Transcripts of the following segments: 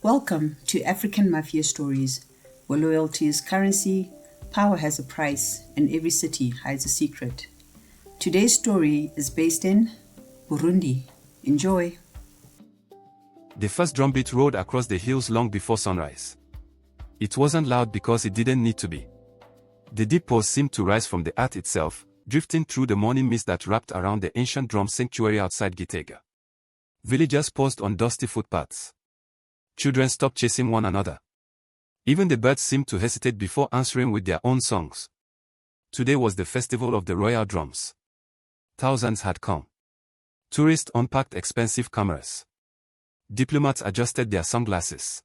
Welcome to African Mafia Stories, where loyalty is currency, power has a price, and every city hides a secret. Today's story is based in Burundi. Enjoy. The first drumbeat rolled across the hills long before sunrise. It wasn't loud because it didn't need to be. The deep pause seemed to rise from the earth itself, drifting through the morning mist that wrapped around the ancient drum sanctuary outside Gitega. Villagers paused on dusty footpaths. Children stopped chasing one another. Even the birds seemed to hesitate before answering with their own songs. Today was the festival of the royal drums. Thousands had come. Tourists unpacked expensive cameras. Diplomats adjusted their sunglasses.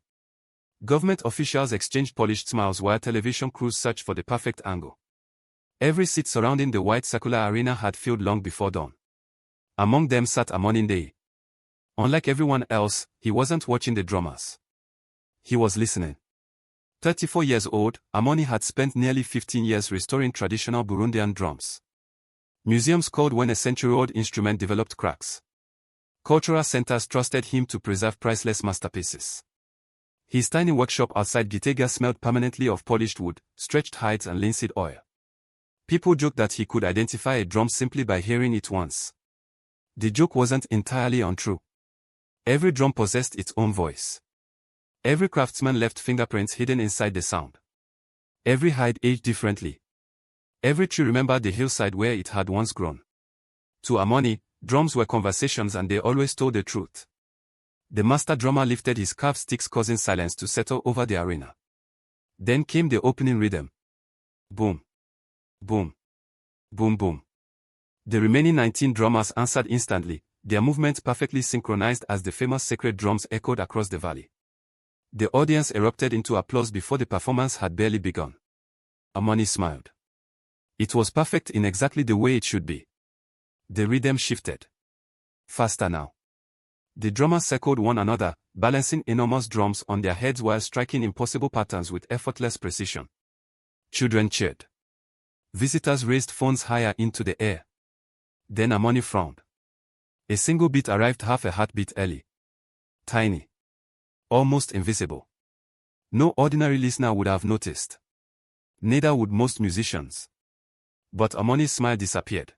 Government officials exchanged polished smiles while television crews searched for the perfect angle. Every seat surrounding the white circular arena had filled long before dawn. Among them sat Amani Ndayi. Unlike everyone else, he wasn't watching the drummers. He was listening. 34 years old, Amani had spent nearly 15 years restoring traditional Burundian drums. Museums called when a century-old instrument developed cracks. Cultural centers trusted him to preserve priceless masterpieces. His tiny workshop outside Gitega smelled permanently of polished wood, stretched hides and linseed oil. People joked that he could identify a drum simply by hearing it once. The joke wasn't entirely untrue. Every drum possessed its own voice. Every craftsman left fingerprints hidden inside the sound. Every hide aged differently. Every tree remembered the hillside where it had once grown. To Amani, drums were conversations and they always told the truth. The master drummer lifted his carved sticks, causing silence to settle over the arena. Then came the opening rhythm. Boom. Boom. Boom boom. The remaining 19 drummers answered instantly, their movements perfectly synchronized as the famous sacred drums echoed across the valley. The audience erupted into applause before the performance had barely begun. Amani smiled. It was perfect in exactly the way it should be. The rhythm shifted. Faster now. The drummers circled one another, balancing enormous drums on their heads while striking impossible patterns with effortless precision. Children cheered. Visitors raised phones higher into the air. Then Amani frowned. A single beat arrived half a heartbeat early. Tiny. Almost invisible. No ordinary listener would have noticed. Neither would most musicians. But Amani's smile disappeared.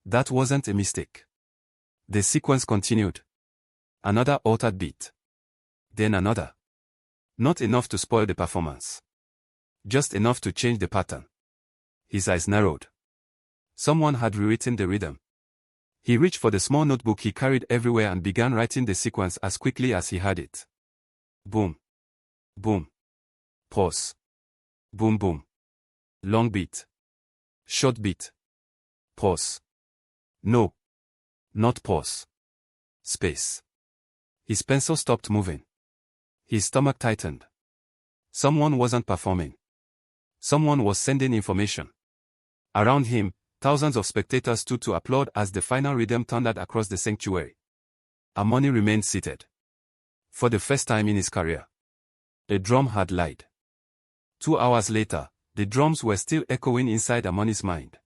That wasn't a mistake. The sequence continued. Another altered beat. Then another. Not enough to spoil the performance. Just enough to change the pattern. His eyes narrowed. Someone had rewritten the rhythm. He reached for the small notebook he carried everywhere and began writing the sequence as quickly as he had it. Boom. Boom. Pause. Boom boom. Long beat. Short beat. Pause. No. Not pause. Space. His pencil stopped moving. His stomach tightened. Someone wasn't performing. Someone was sending information. Around him, thousands of spectators stood to applaud as the final rhythm thundered across the sanctuary. Amani remained seated. For the first time in his career, a drum had lied. 2 hours later, the drums were still echoing inside Amani's mind.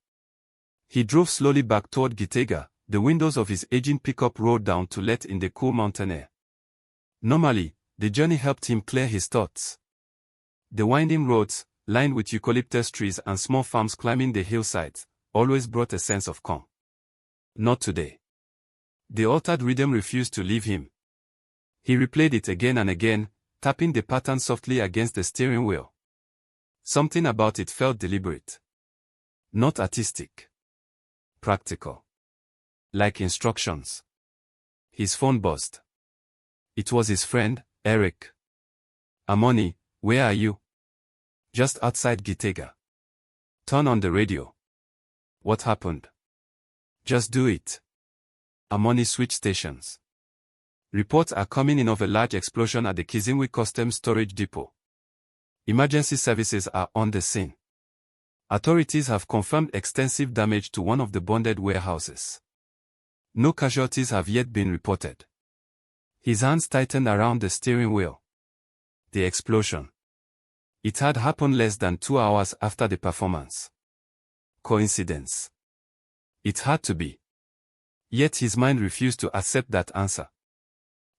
He drove slowly back toward Gitega, the windows of his aging pickup rolled down to let in the cool mountain air. Normally, the journey helped him clear his thoughts. The winding roads, lined with eucalyptus trees and small farms climbing the hillsides, always brought a sense of calm. Not today. The altered rhythm refused to leave him. He replayed it again and again, tapping the pattern softly against the steering wheel. Something about it felt deliberate. Not artistic. Practical. Like instructions. His phone buzzed. It was his friend, Eric. Amani, where are you? Just outside Gitega. Turn on the radio. What happened? Just do it. Amani switched stations. Reports are coming in of a large explosion at the Kizimwi Customs Storage Depot. Emergency services are on the scene. Authorities have confirmed extensive damage to one of the bonded warehouses. No casualties have yet been reported. His hands tightened around the steering wheel. The explosion. It had happened less than 2 hours after the performance. Coincidence? It had to be. Yet his mind refused to accept that answer.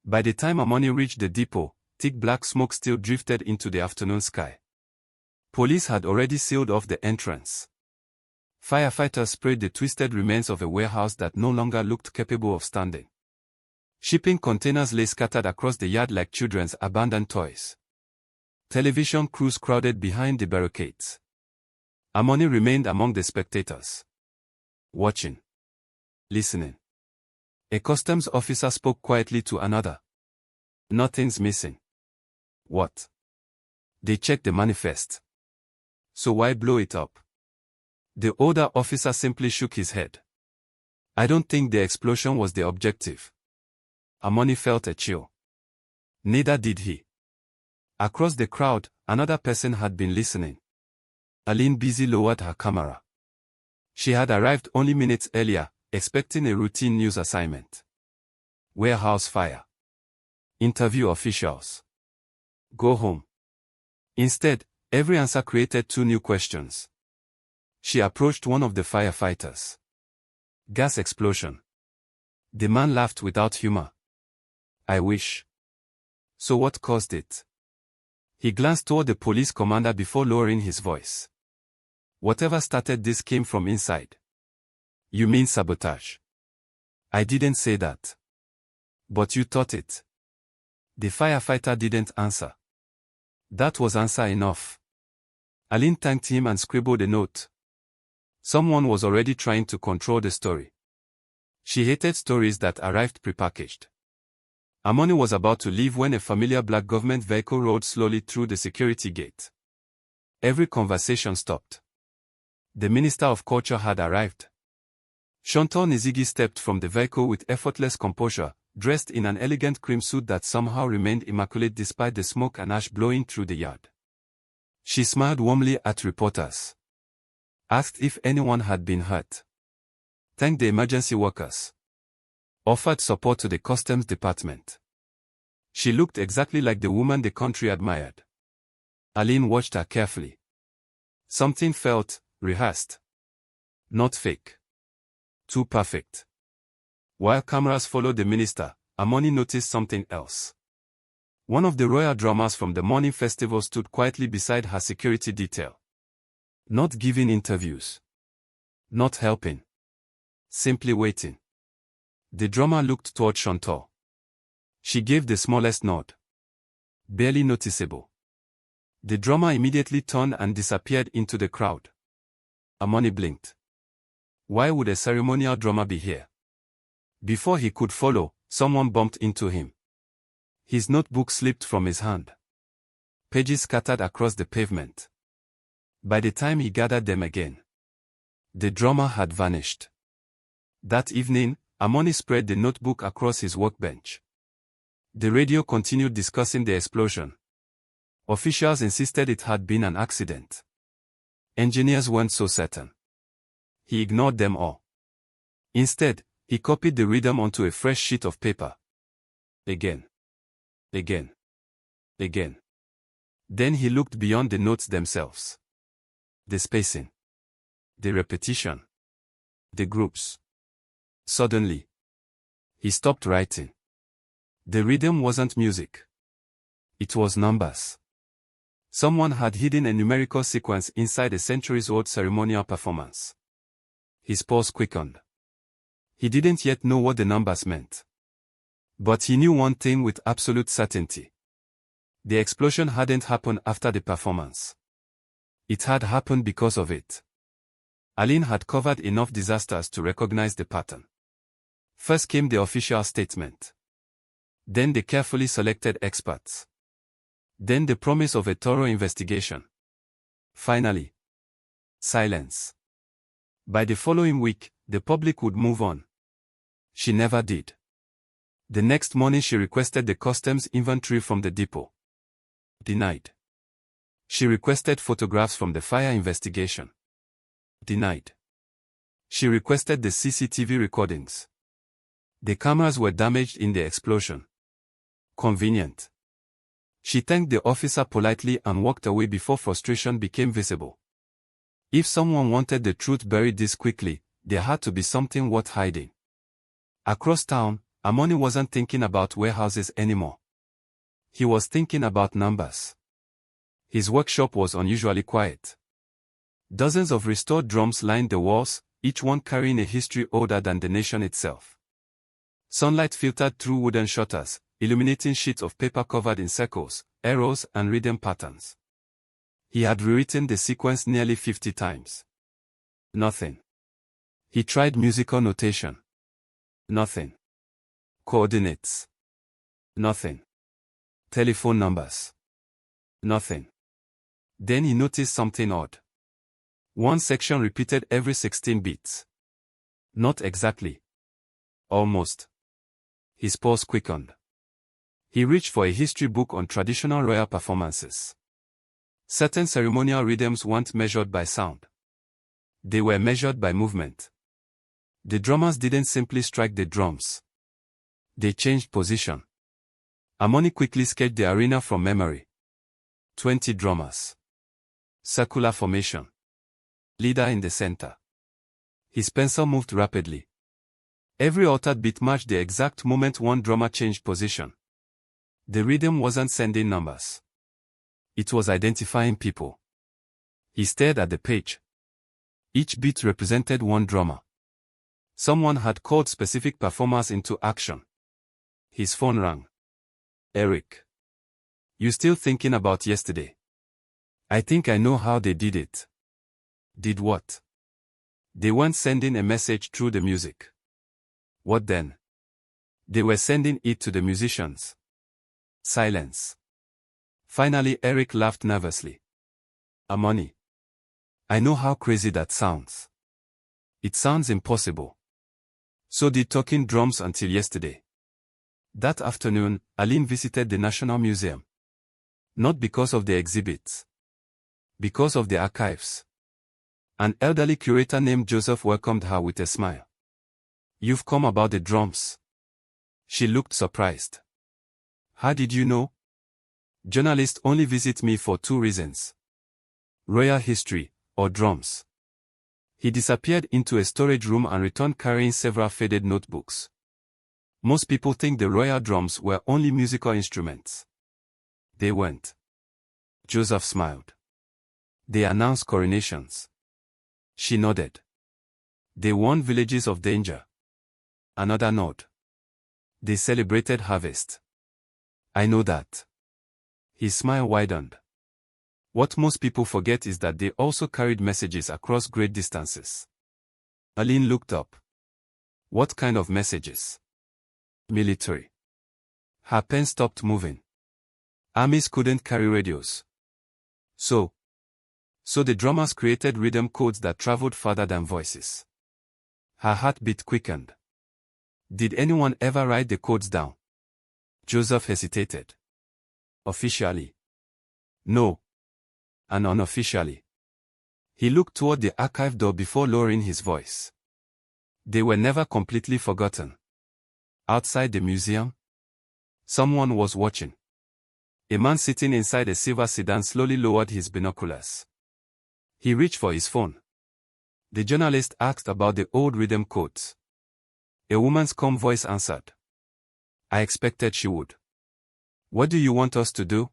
By the time Amani reached the depot, thick black smoke still drifted into the afternoon sky. Police had already sealed off the entrance. Firefighters sprayed the twisted remains of a warehouse that no longer looked capable of standing. Shipping containers lay scattered across the yard like children's abandoned toys. Television crews crowded behind the barricades. Amani remained among the spectators. Watching. Listening. A customs officer spoke quietly to another. Nothing's missing. What? They checked the manifest. So why blow it up? The older officer simply shook his head. I don't think the explosion was the objective. Amani felt a chill. Neither did he. Across the crowd, another person had been listening. Aline Bizi lowered her camera. She had arrived only minutes earlier, expecting a routine news assignment. Warehouse fire. Interview officials. Go home. Instead, every answer created 2 new questions. She approached one of the firefighters. Gas explosion. The man laughed without humor. I wish. So what caused it? He glanced toward the police commander before lowering his voice. Whatever started this came from inside. You mean sabotage? I didn't say that. But you thought it. The firefighter didn't answer. That was answer enough. Aline thanked him and scribbled a note. Someone was already trying to control the story. She hated stories that arrived prepackaged. Amani was about to leave when a familiar black government vehicle rolled slowly through the security gate. Every conversation stopped. The Minister of Culture had arrived. Chantal Nzigi stepped from the vehicle with effortless composure, dressed in an elegant cream suit that somehow remained immaculate despite the smoke and ash blowing through the yard. She smiled warmly at reporters. Asked if anyone had been hurt. Thanked the emergency workers. Offered support to the customs department. She looked exactly like the woman the country admired. Aline watched her carefully. Something felt rehearsed. Not fake. Too perfect. While cameras followed the minister, Amani noticed something else. One of the royal drummers from the morning festival stood quietly beside her security detail. Not giving interviews. Not helping. Simply waiting. The drummer looked toward Chantal. She gave the smallest nod. Barely noticeable. The drummer immediately turned and disappeared into the crowd. Amani blinked. Why would a ceremonial drummer be here? Before he could follow, someone bumped into him. His notebook slipped from his hand. Pages scattered across the pavement. By the time he gathered them again, the drummer had vanished. That evening, Amani spread the notebook across his workbench. The radio continued discussing the explosion. Officials insisted it had been an accident. Engineers weren't so certain. He ignored them all. Instead, he copied the rhythm onto a fresh sheet of paper. Again. Again. Again. Then he looked beyond the notes themselves. The spacing. The repetition. The groups. Suddenly, he stopped writing. The rhythm wasn't music. It was numbers. Someone had hidden a numerical sequence inside a centuries-old ceremonial performance. His pulse quickened. He didn't yet know what the numbers meant. But he knew one thing with absolute certainty. The explosion hadn't happened after the performance. It had happened because of it. Aline had covered enough disasters to recognize the pattern. First came the official statement. Then the carefully selected experts. Then the promise of a thorough investigation. Finally, silence. By the following week, the public would move on. She never did. The next morning she requested the customs inventory from the depot. Denied. She requested photographs from the fire investigation. Denied. She requested the CCTV recordings. The cameras were damaged in the explosion. Convenient. She thanked the officer politely and walked away before frustration became visible. If someone wanted the truth buried this quickly, there had to be something worth hiding. Across town, Amani wasn't thinking about warehouses anymore. He was thinking about numbers. His workshop was unusually quiet. Dozens of restored drums lined the walls, each one carrying a history older than the nation itself. Sunlight filtered through wooden shutters, illuminating sheets of paper covered in circles, arrows, and rhythm patterns. He had rewritten the sequence nearly 50 times. Nothing. He tried musical notation. Nothing. Coordinates. Nothing. Telephone numbers. Nothing. Then he noticed something odd. One section repeated every 16 beats. Not exactly. Almost. His pulse quickened. He reached for a history book on traditional royal performances. Certain ceremonial rhythms weren't measured by sound. They were measured by movement. The drummers didn't simply strike the drums. They changed position. Amani quickly sketched the arena from memory. 20 drummers. Circular formation. Leader in the center. His pencil moved rapidly. Every altered beat matched the exact moment one drummer changed position. The rhythm wasn't sending numbers. It was identifying people. He stared at the page. Each beat represented one drummer. Someone had called specific performers into action. His phone rang. Eric. You still thinking about yesterday? I think I know how they did it. Did what? They weren't sending a message through the music. What then? They were sending it to the musicians. Silence. Finally Eric laughed nervously. Amani. I know how crazy that sounds. It sounds impossible. So did talking drums until yesterday. That afternoon, Aline visited the National Museum. Not because of the exhibits. Because of the archives. An elderly curator named Joseph welcomed her with a smile. You've come about the drums. She looked surprised. How did you know? Journalists only visit me for 2 reasons. Royal history, or drums. He disappeared into a storage room and returned carrying several faded notebooks. Most people think the royal drums were only musical instruments. They weren't. Joseph smiled. They announced coronations. She nodded. They warned villages of danger. Another nod. They celebrated harvest. I know that. His smile widened. What most people forget is that they also carried messages across great distances. Aline looked up. What kind of messages? Military. Her pen stopped moving. Armies couldn't carry radios. So the drummers created rhythm codes that traveled farther than voices. Her heartbeat quickened. Did anyone ever write the codes down? Joseph hesitated. Officially. No. And unofficially. He looked toward the archive door before lowering his voice. They were never completely forgotten. Outside the museum, someone was watching. A man sitting inside a silver sedan slowly lowered his binoculars. He reached for his phone. The journalist asked about the old rhythm codes. A woman's calm voice answered. I expected she would. What do you want us to do?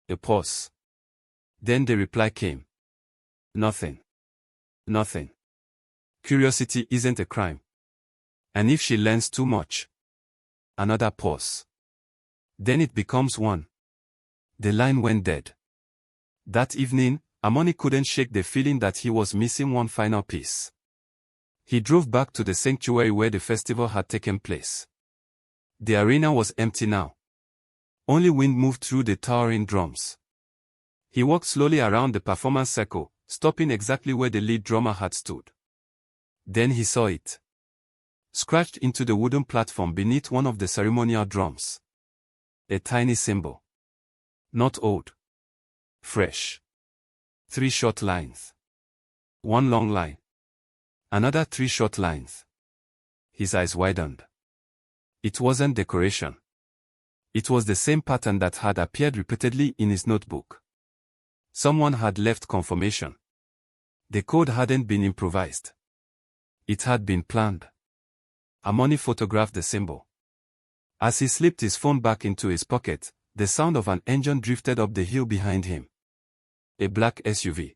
A pause. Then the reply came. Nothing. Nothing. Curiosity isn't a crime. And if she learns too much? Another pause. Then it becomes one. The line went dead. That evening, Amani couldn't shake the feeling that he was missing one final piece. He drove back to the sanctuary where the festival had taken place. The arena was empty now. Only wind moved through the towering drums. He walked slowly around the performance circle, stopping exactly where the lead drummer had stood. Then he saw it. Scratched into the wooden platform beneath one of the ceremonial drums. A tiny symbol. Not old. Fresh. 3 short lines. 1 long line. Another 3 short lines. His eyes widened. It wasn't decoration. It was the same pattern that had appeared repeatedly in his notebook. Someone had left confirmation. The code hadn't been improvised. It had been planned. Amani photographed the symbol. As he slipped his phone back into his pocket, The sound of an engine drifted up the hill behind him. A black SUV.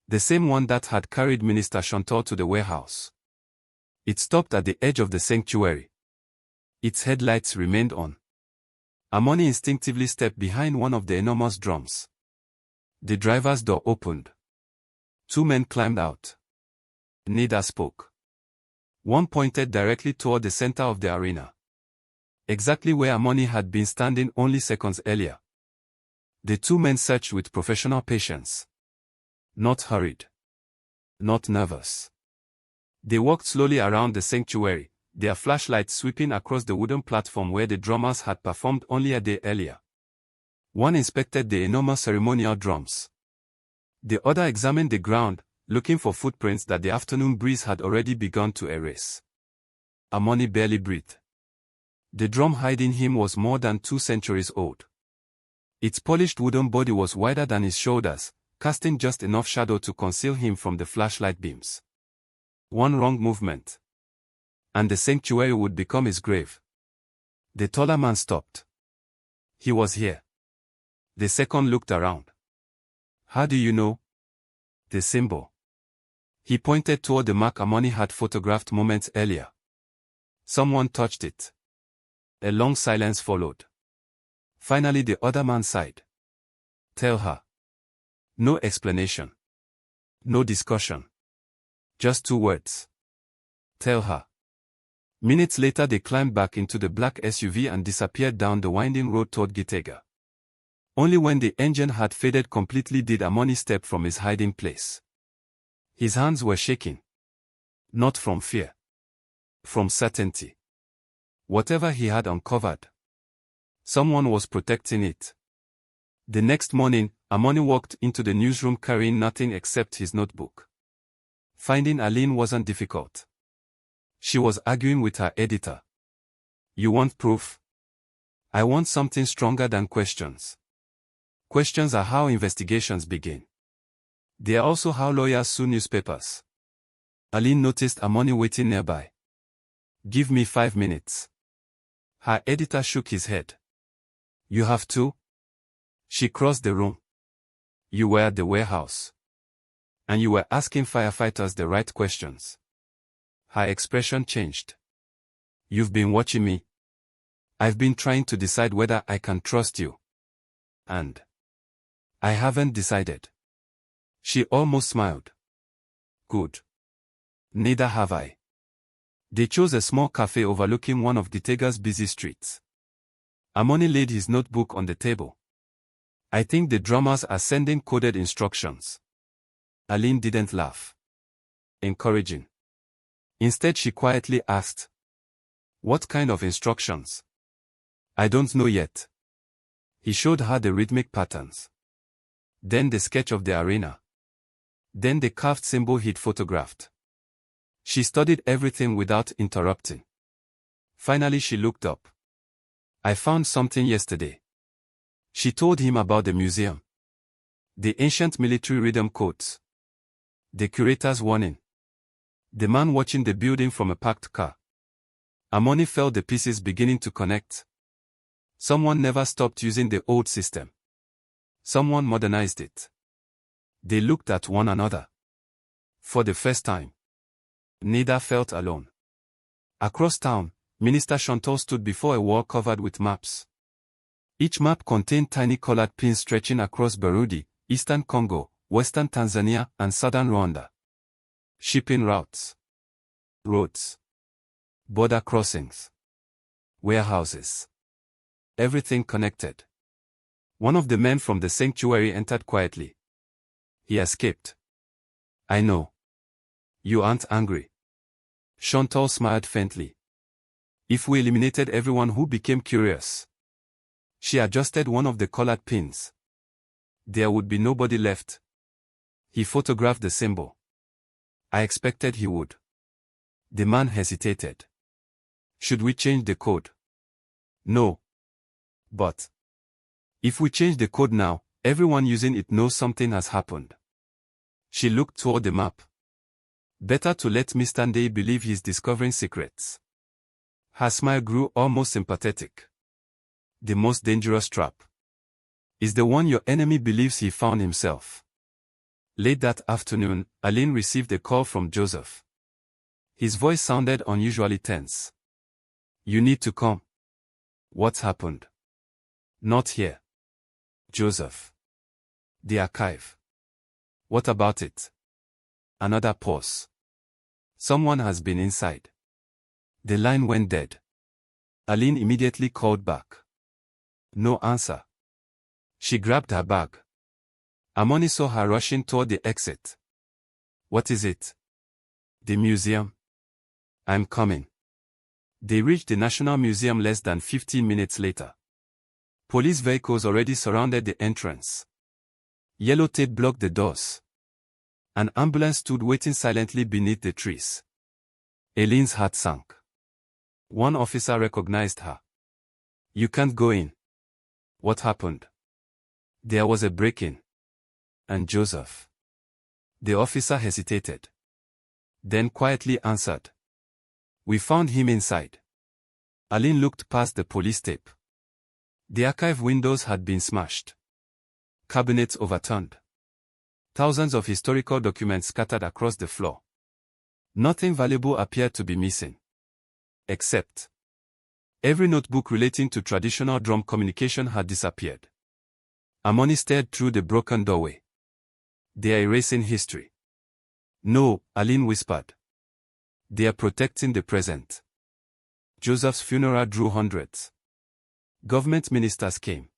The same one that had carried Minister Chantal to the warehouse. It stopped at the edge of the sanctuary. Its headlights remained on. Amani instinctively stepped behind one of the enormous drums. The driver's door opened. 2 men climbed out. Neither spoke. One pointed directly toward the center of the arena. Exactly where Amani had been standing only seconds earlier. The 2 men searched with professional patience. Not hurried. Not nervous. They walked slowly around the sanctuary, their flashlights sweeping across the wooden platform where the drummers had performed only a day earlier. One inspected the enormous ceremonial drums. The other examined the ground, looking for footprints that the afternoon breeze had already begun to erase. Amani barely breathed. The drum hiding him was more than 2 centuries old. Its polished wooden body was wider than his shoulders, casting just enough shadow to conceal him from the flashlight beams. One wrong movement, and the sanctuary would become his grave. The taller man stopped. He was here. The second looked around. How do you know? The symbol. He pointed toward the mark Amani had photographed moments earlier. Someone touched it. A long silence followed. Finally the other man sighed. Tell her. No explanation. No discussion. Just 2 words. Tell her. Minutes later they climbed back into the black SUV and disappeared down the winding road toward Gitega. Only when the engine had faded completely did Amani step from his hiding place. His hands were shaking. Not from fear. From certainty. Whatever he had uncovered, someone was protecting it. The next morning, Amani walked into the newsroom carrying nothing except his notebook. Finding Aline wasn't difficult. She was arguing with her editor. You want proof? I want something stronger than questions. Questions are how investigations begin. They are also how lawyers sue newspapers. Aline noticed Amani waiting nearby. Give me 5 minutes. Her editor shook his head. You have to? She crossed the room. You were at the warehouse. And you were asking firefighters the right questions. Her expression changed. You've been watching me. I've been trying to decide whether I can trust you. And I haven't decided. She almost smiled. Good. Neither have I. They chose a small cafe overlooking one of Gitega's busy streets. Amani laid his notebook on the table. I think the drummers are sending coded instructions. Aline didn't laugh. Encouraging. Instead she quietly asked. What kind of instructions? I don't know yet. He showed her the rhythmic patterns. Then the sketch of the arena. Then the carved symbol he'd photographed. She studied everything without interrupting. Finally she looked up. I found something yesterday. She told him about the museum. The ancient military rhythm codes. The curator's warning. The man watching the building from a parked car. Amani felt the pieces beginning to connect. Someone never stopped using the old system. Someone modernized it. They looked at one another. For the first time. Neither felt alone. Across town, Minister Chantal stood before a wall covered with maps. Each map contained tiny colored pins stretching across Burundi, eastern Congo, western Tanzania, and southern Rwanda. Shipping routes. Roads. Border crossings. Warehouses. Everything connected. One of the men from the sanctuary entered quietly. He escaped. I know. You aren't angry. Chantal smiled faintly. If we eliminated everyone who became curious. She adjusted one of the colored pins. There would be nobody left. He photographed the symbol. I expected he would. The man hesitated. Should we change the code? No. But if we change the code now, everyone using it knows something has happened. She looked toward the map. Better to let Mr. Ndayi believe he's discovering secrets. Her smile grew almost sympathetic. The most dangerous trap is the one your enemy believes he found himself. Late that afternoon, Aline received a call from Joseph. His voice sounded unusually tense. "You need to come." "What's happened?" "Not here." "Joseph." "The archive." "What about it?" Another pause. "Someone has been inside." The line went dead. Aline immediately called back. No answer. She grabbed her bag. Amani saw her rushing toward the exit. "What is it?" "The museum." "I'm coming." They reached the National Museum less than 15 minutes later. Police vehicles already surrounded the entrance. Yellow tape blocked the doors. An ambulance stood waiting silently beneath the trees. Aline's heart sank. One officer recognized her. "You can't go in." "What happened?" "There was a break-in." "And Joseph?" The officer hesitated. Then quietly answered. "We found him inside." Aline looked past the police tape. The archive windows had been smashed. Cabinets overturned. Thousands of historical documents scattered across the floor. Nothing valuable appeared to be missing. Except every notebook relating to traditional drum communication had disappeared. Amani stared through the broken doorway. "They are erasing history." "No," Aline whispered. "They are protecting the present." Joseph's funeral drew hundreds. Government ministers came.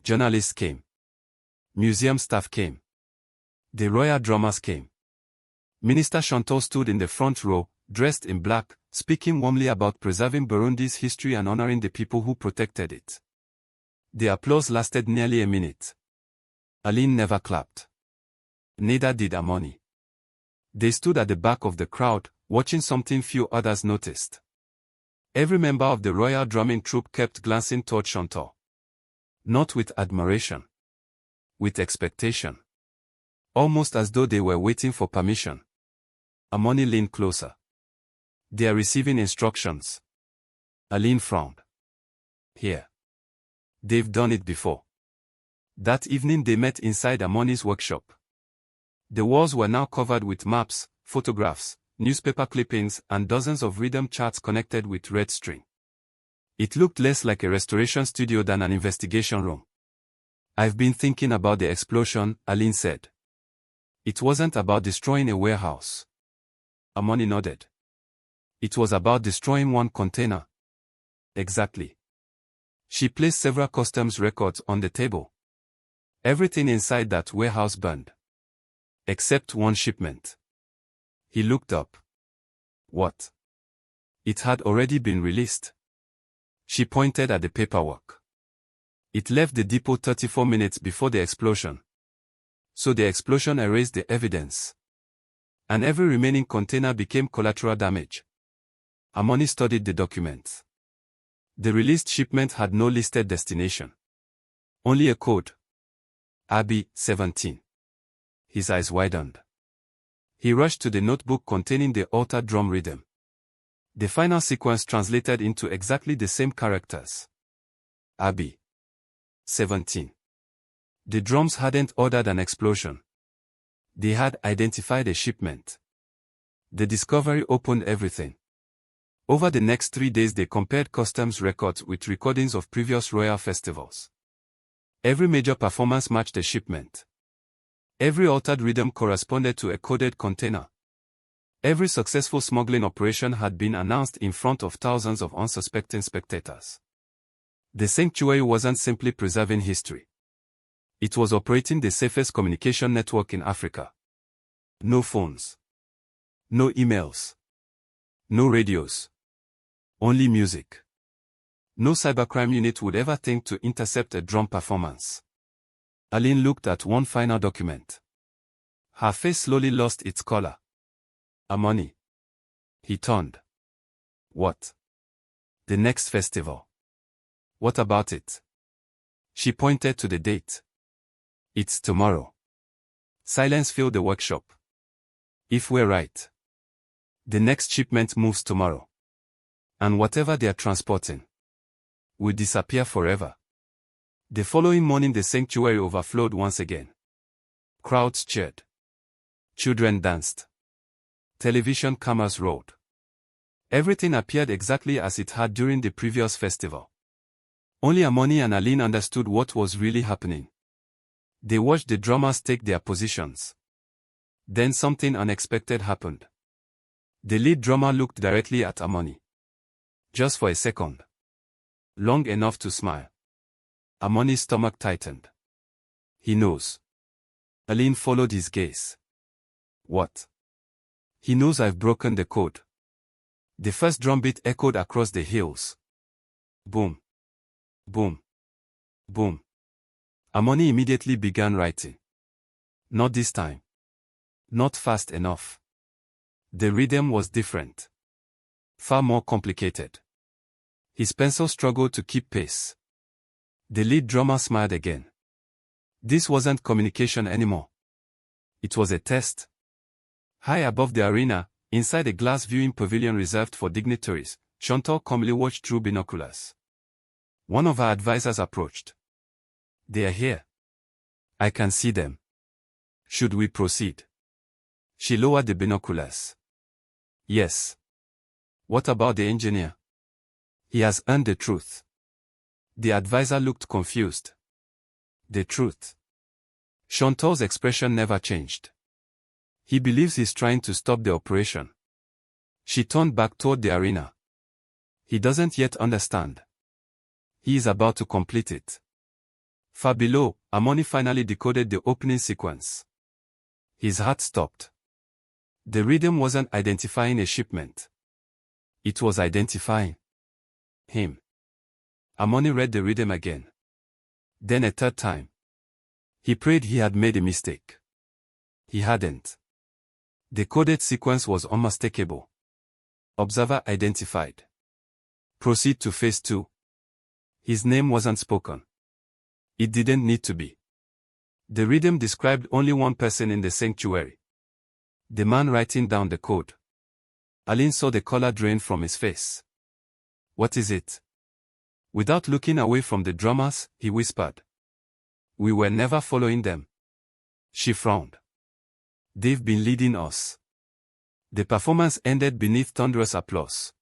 Journalists came. Museum staff came. The royal drummers came. Minister Chantal stood in the front row, dressed in black, speaking warmly about preserving Burundi's history and honoring the people who protected it. The applause lasted nearly a minute. Aline never clapped. Neither did Amani. They stood at the back of the crowd, watching something few others noticed. Every member of the royal drumming troupe kept glancing toward Chantal. Not with admiration. With expectation. Almost as though they were waiting for permission. Amani leaned closer. "They are receiving instructions." Aline frowned. "Here. They've done it before." That evening they met inside Amani's workshop. The walls were now covered with maps, photographs, newspaper clippings, and dozens of rhythm charts connected with red string. It looked less like a restoration studio than an investigation room. "I've been thinking about the explosion," Aline said. "It wasn't about destroying a warehouse." Amani nodded. "It was about destroying one container." "Exactly." She placed several customs records on the table. Everything inside that warehouse burned. Except one shipment. He looked up. "What?" "It had already been released." She pointed at the paperwork. "It left the depot 34 minutes before the explosion. So the explosion erased the evidence. And every remaining container became collateral damage." Amani studied the documents. The released shipment had no listed destination. Only a code. Abi, 17. His eyes widened. He rushed to the notebook containing the altered drum rhythm. The final sequence translated into exactly the same characters. Abi. 17. The drums hadn't ordered an explosion. They had identified a shipment. The discovery opened everything. Over the next 3 days they compared customs records with recordings of previous royal festivals. Every major performance matched a shipment. Every altered rhythm corresponded to a coded container. Every successful smuggling operation had been announced in front of thousands of unsuspecting spectators. The sanctuary wasn't simply preserving history. It was operating the safest communication network in Africa. No phones. No emails. No radios. Only music. No cybercrime unit would ever think to intercept a drum performance. Aline looked at one final document. Her face slowly lost its color. "Amani." He turned. "What?" "The next festival." "What about it?" She pointed to the date. "It's tomorrow." Silence filled the workshop. "If we're right, the next shipment moves tomorrow. And whatever they are transporting, would disappear forever. The following morning the sanctuary overflowed once again. Crowds cheered. Children danced. Television cameras rolled. Everything appeared exactly as it had during the previous festival. Only Amani and Aline understood what was really happening. They watched the drummers take their positions. Then something unexpected happened. The lead drummer looked directly at Amani. Just for a second. Long enough to smile. Amani's stomach tightened. He knows. Aline followed his gaze. What? He knows I've broken the code. The first drumbeat echoed across the hills. Boom. Boom. Boom. Amani immediately began writing. Not this time. Not fast enough. The rhythm was different. Far more complicated. His pencil struggled to keep pace. The lead drummer smiled again. This wasn't communication anymore. It was a test. High above the arena, inside a glass viewing pavilion reserved for dignitaries, Chantal calmly watched through binoculars. One of her advisors approached. They are here. I can see them. Should we proceed? She lowered the binoculars. Yes. What about the engineer? He has earned the truth. The advisor looked confused. The truth. Chantal's expression never changed. He believes he's trying to stop the operation. She turned back toward the arena. He doesn't yet understand. He is about to complete it. Far below, Amani finally decoded the opening sequence. His heart stopped. The rhythm wasn't identifying a shipment. It was identifying him. Amani read the rhythm again. Then a third time. He prayed he had made a mistake. He hadn't. The coded sequence was unmistakable. Observer identified. Proceed to phase 2. His name wasn't spoken. It didn't need to be. The rhythm described only one person in the sanctuary. The man writing down the code. Aline saw the color drain from his face. What is it? Without looking away from the drummers, he whispered. We were never following them. She frowned. They've been leading us. The performance ended beneath thunderous applause.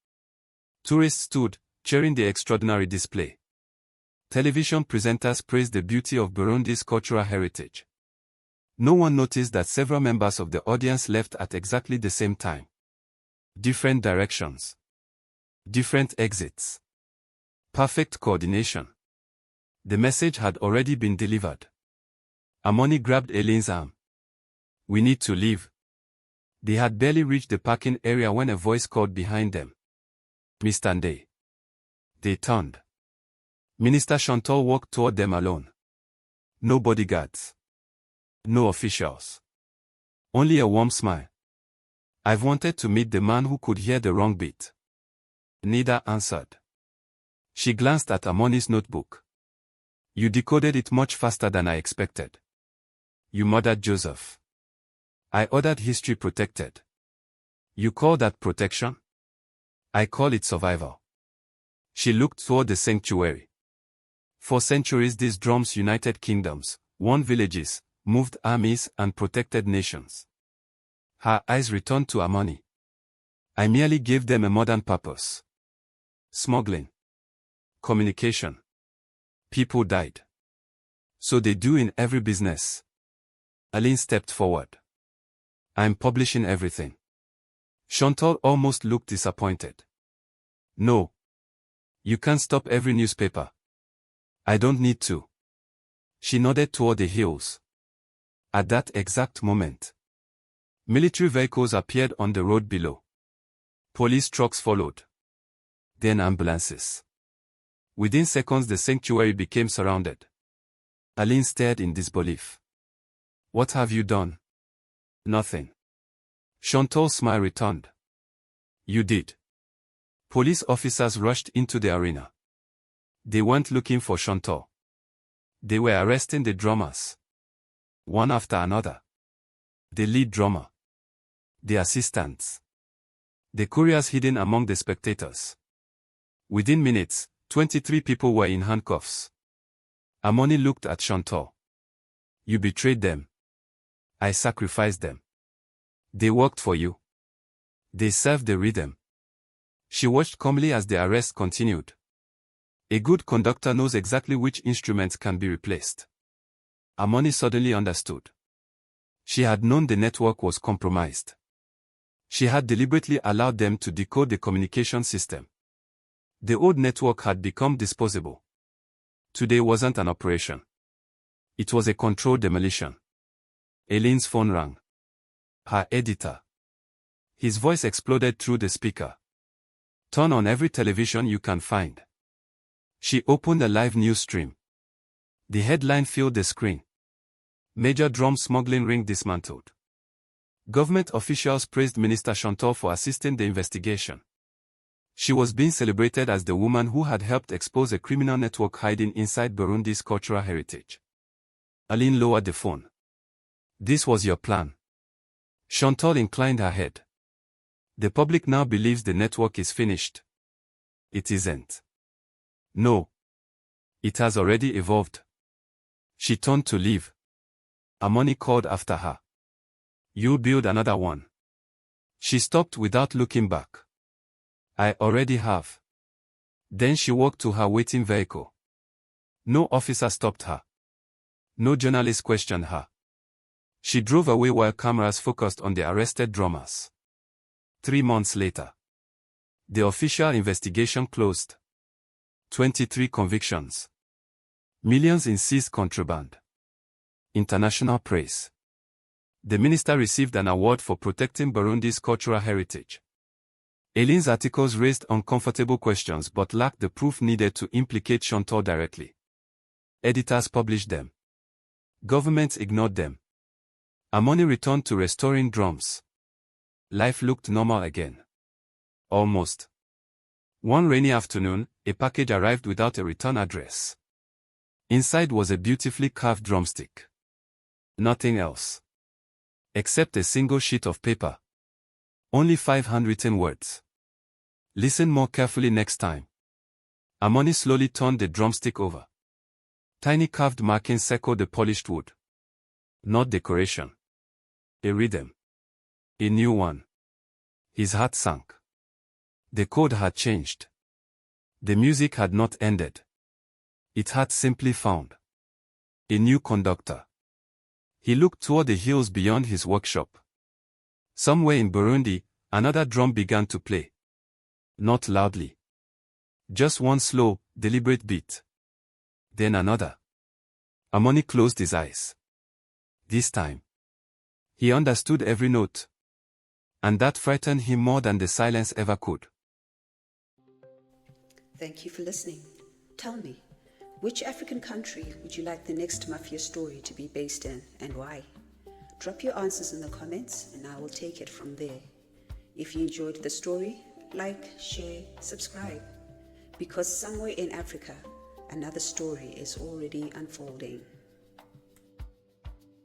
Tourists stood, cheering the extraordinary display. Television presenters praised the beauty of Burundi's cultural heritage. No one noticed that several members of the audience left at exactly the same time. Different directions. Different exits. Perfect coordination. The message had already been delivered. Amani grabbed Aline's arm. We need to leave. They had barely reached the parking area when a voice called behind them. Mr. Ndayi. They turned. Minister Chantal walked toward them alone. No bodyguards. No officials. Only a warm smile. I've wanted to meet the man who could hear the wrong beat. Neither answered. She glanced at Amani's notebook. You decoded it much faster than I expected. You murdered Joseph. I ordered history protected. You call that protection? I call it survival. She looked toward the sanctuary. For centuries these drums united kingdoms, won villages, moved armies and protected nations. Her eyes returned to Amani. I merely gave them a modern purpose. Smuggling. Communication. People died. So they do in every business. Aline stepped forward. I'm publishing everything. Chantal almost looked disappointed. No. You can't stop every newspaper. I don't need to. She nodded toward the hills. At that exact moment, military vehicles appeared on the road below. Police trucks followed. Then ambulances. Within seconds the sanctuary became surrounded. Aline stared in disbelief. What have you done? Nothing. Chantal's smile returned. You did. Police officers rushed into the arena. They weren't looking for Chantal. They were arresting the drummers. One after another. The lead drummer. The assistants. The couriers hidden among the spectators. Within minutes, 23 people were in handcuffs. Amani looked at Chantal. You betrayed them. I sacrificed them. They worked for you. They served the rhythm. She watched calmly as the arrest continued. A good conductor knows exactly which instruments can be replaced. Amani suddenly understood. She had known the network was compromised. She had deliberately allowed them to decode the communication system. The old network had become disposable. Today wasn't an operation. It was a controlled demolition. Aline's phone rang. Her editor. His voice exploded through the speaker. Turn on every television you can find. She opened a live news stream. The headline filled the screen. Major drum smuggling ring dismantled. Government officials praised Minister Chantal for assisting the investigation. She was being celebrated as the woman who had helped expose a criminal network hiding inside Burundi's cultural heritage. Aline lowered the phone. This was your plan. Chantal inclined her head. The public now believes the network is finished. It isn't. No. It has already evolved. She turned to leave. Amani called after her. You'll build another one. She stopped without looking back. I already have. Then she walked to her waiting vehicle. No officer stopped her. No journalist questioned her. She drove away while cameras focused on the arrested drummers. 3 months later. The official investigation closed. 23 convictions. Millions in seized contraband. International praise. The minister received an award for protecting Burundi's cultural heritage. Aline's articles raised uncomfortable questions but lacked the proof needed to implicate Chantal directly. Editors published them. Governments ignored them. Amani returned to restoring drums. Life looked normal again. Almost. One rainy afternoon, a package arrived without a return address. Inside was a beautifully carved drumstick. Nothing else. Except a single sheet of paper. Only 5 handwritten words. Listen more carefully next time. Amani slowly turned the drumstick over. Tiny carved markings circled the polished wood. Not decoration. A rhythm. A new one. His heart sank. The code had changed. The music had not ended. It had simply found a new conductor. He looked toward the hills beyond his workshop. Somewhere in Burundi, another drum began to play. Not loudly. Just one slow, deliberate beat. Then another. Amani closed his eyes. This time, he understood every note. And that frightened him more than the silence ever could. Thank you for listening. Tell me, which African country would you like the next Mafia story to be based in and why? Drop your answers in the comments and I will take it from there. If you enjoyed the story, like, share, subscribe. Because somewhere in Africa, another story is already unfolding.